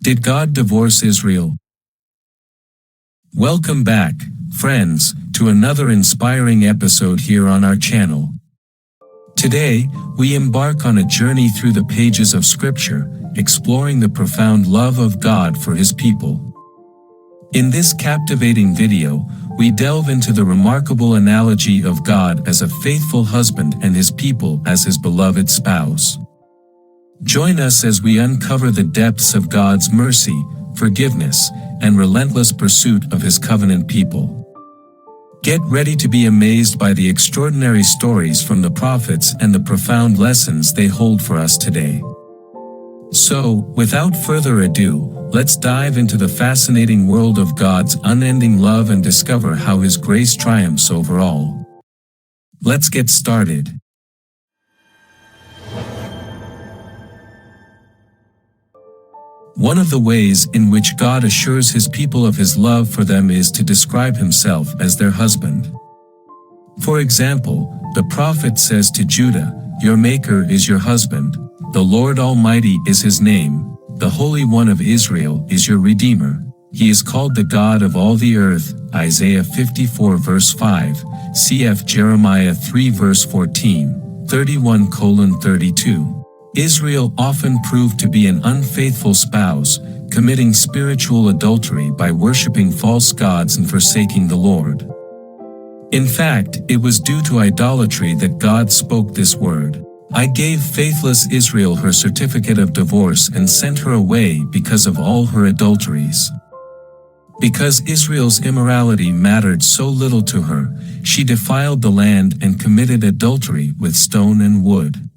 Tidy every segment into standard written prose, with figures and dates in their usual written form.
Did God divorce Israel? Welcome back, friends, to another inspiring episode here on our channel. Today, we embark on a journey through the pages of Scripture, exploring the profound love of God for His people. In this captivating video, we delve into the remarkable analogy of God as a faithful husband and His people as His beloved spouse. Join us as we uncover the depths of God's mercy, forgiveness, and relentless pursuit of His covenant people. Get ready to be amazed by the extraordinary stories from the prophets and the profound lessons they hold for us today. So, without further ado, let's dive into the fascinating world of God's unending love and discover how His grace triumphs over all. Let's get started. One of the ways in which God assures His people of His love for them is to describe Himself as their husband. For example, the prophet says to Judah, "Your Maker is your husband, the Lord Almighty is His name, the Holy One of Israel is your Redeemer. He is called the God of all the earth." Isaiah 54 verse 5, cf. Jeremiah 3 verse 14, 31:32. Israel often proved to be an unfaithful spouse, committing spiritual adultery by worshiping false gods and forsaking the Lord. In fact, it was due to idolatry that God spoke this word, "I gave faithless Israel her certificate of divorce and sent her away because of all her adulteries." Because Israel's immorality mattered so little to her, she defiled the land and committed adultery with stone and wood.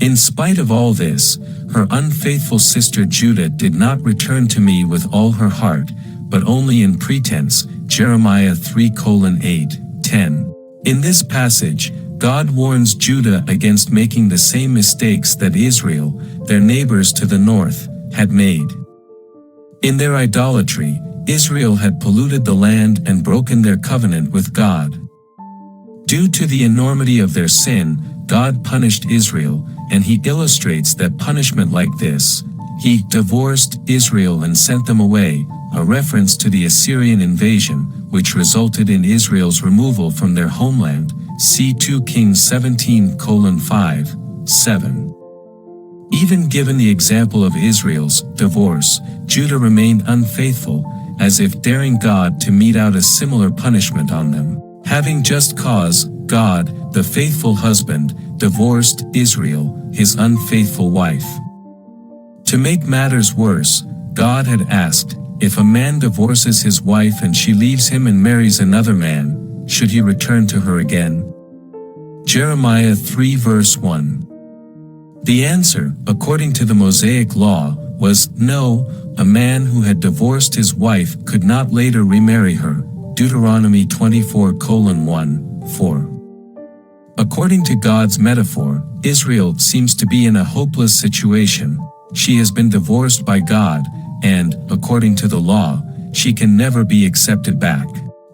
In spite of all this, her unfaithful sister Judah did not return to me with all her heart, but only in pretense. Jeremiah 3:8-10. In this passage, God warns Judah against making the same mistakes that Israel, their neighbors to the north, had made. In their idolatry, Israel had polluted the land and broken their covenant with God. Due to the enormity of their sin, God punished Israel, and He illustrates that punishment like this. He divorced Israel and sent them away, a reference to the Assyrian invasion, which resulted in Israel's removal from their homeland. See 2 Kings 17:5-7. Even given the example of Israel's divorce, Judah remained unfaithful, as if daring God to mete out a similar punishment on them. Having just cause, God, the faithful husband, divorced Israel, his unfaithful wife. To make matters worse, God had asked, if a man divorces his wife and she leaves him and marries another man, should he return to her again? Jeremiah 3 verse 1. The answer, according to the Mosaic law, was no. A man who had divorced his wife could not later remarry her. Deuteronomy 24:1-4. According to God's metaphor, Israel seems to be in a hopeless situation. She has been divorced by God, and, according to the law, she can never be accepted back.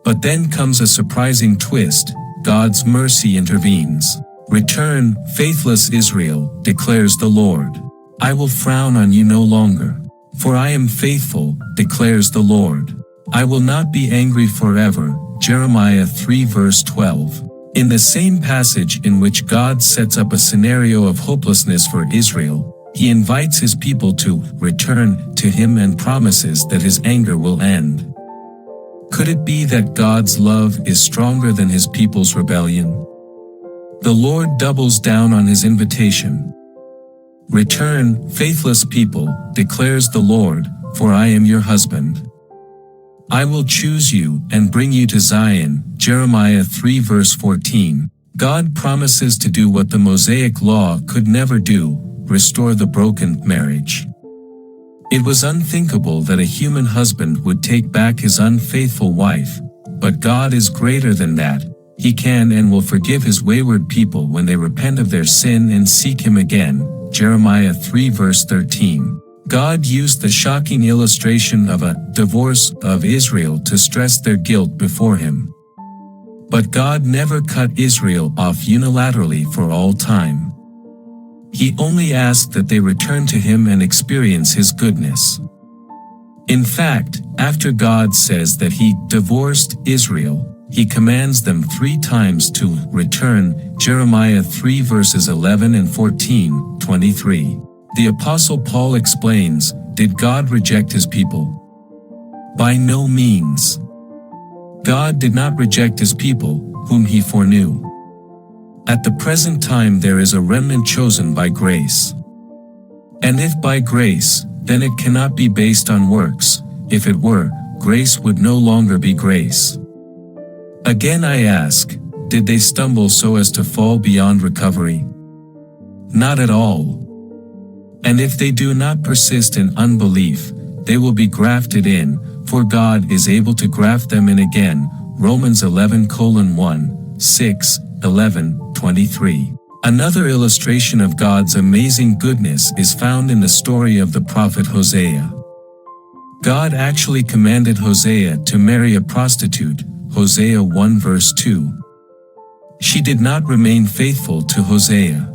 But then comes a surprising twist. God's mercy intervenes. "Return, faithless Israel, declares the Lord. I will frown on you no longer. For I am faithful, declares the Lord. I will not be angry forever." Jeremiah 3 verse 12. In the same passage in which God sets up a scenario of hopelessness for Israel, He invites His people to return to Him and promises that His anger will end. Could it be that God's love is stronger than His people's rebellion? The Lord doubles down on His invitation. "Return, faithless people, declares the Lord, for I am your husband. I will choose you and bring you to Zion." Jeremiah 3 verse 14. God promises to do what the Mosaic law could never do, restore the broken marriage. It was unthinkable that a human husband would take back his unfaithful wife, but God is greater than that. He can and will forgive His wayward people when they repent of their sin and seek Him again. Jeremiah 3 verse 13. God used the shocking illustration of a divorce of Israel to stress their guilt before Him. But God never cut Israel off unilaterally for all time. He only asked that they return to him and experience his goodness. In fact, after God says that he divorced Israel, he commands them 3 times to return, Jeremiah 3 verses 11 and 14, 23. The Apostle Paul explains, did God reject his people? By no means. God did not reject his people, whom he foreknew. At the present time there is a remnant chosen by grace. And if by grace, then it cannot be based on works. If it were, grace would no longer be grace. Again I ask, did they stumble so as to fall beyond recovery? Not at all. And if they do not persist in unbelief, they will be grafted in, for God is able to graft them in again. Romans 11:1, 6, 11, 23. Another illustration of God's amazing goodness is found in the story of the prophet Hosea. God actually commanded Hosea to marry a prostitute, Hosea 1 verse 2. She did not remain faithful to Hosea.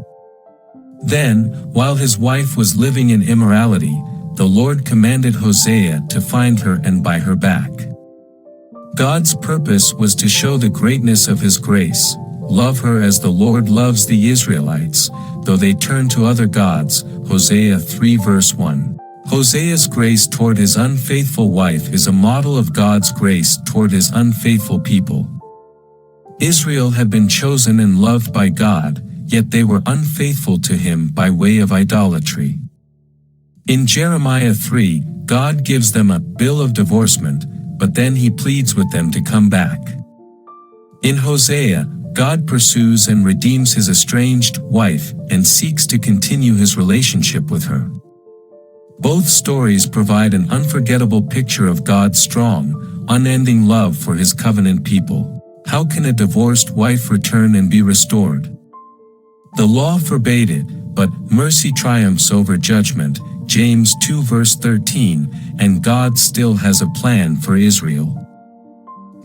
Then, while his wife was living in immorality, the Lord commanded Hosea to find her and buy her back. God's purpose was to show the greatness of his grace. Love her as the Lord loves the Israelites, though they turn to other gods, Hosea 3 verse 1. Hosea's grace toward his unfaithful wife is a model of God's grace toward his unfaithful people. Israel had been chosen and loved by God, yet they were unfaithful to him by way of idolatry. In Jeremiah 3, God gives them a bill of divorcement, but then he pleads with them to come back. In Hosea, God pursues and redeems his estranged wife and seeks to continue his relationship with her. Both stories provide an unforgettable picture of God's strong, unending love for his covenant people. How can a divorced wife return and be restored? The law forbade it, but mercy triumphs over judgment, James 2 verse 13, and God still has a plan for Israel.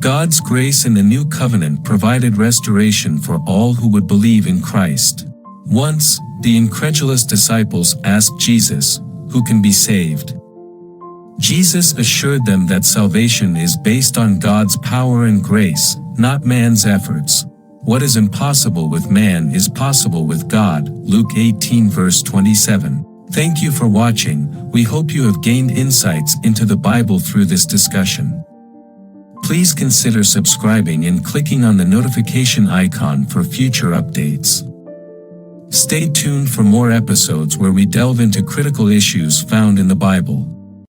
God's grace in the new covenant provided restoration for all who would believe in Christ. Once, the incredulous disciples asked Jesus, "Who can be saved?" Jesus assured them that salvation is based on God's power and grace, not man's efforts. What is impossible with man is possible with God, Luke 18 verse 27. Thank you for watching. We hope you have gained insights into the Bible through this discussion. Please consider subscribing and clicking on the notification icon for future updates. Stay tuned for more episodes where we delve into critical issues found in the Bible.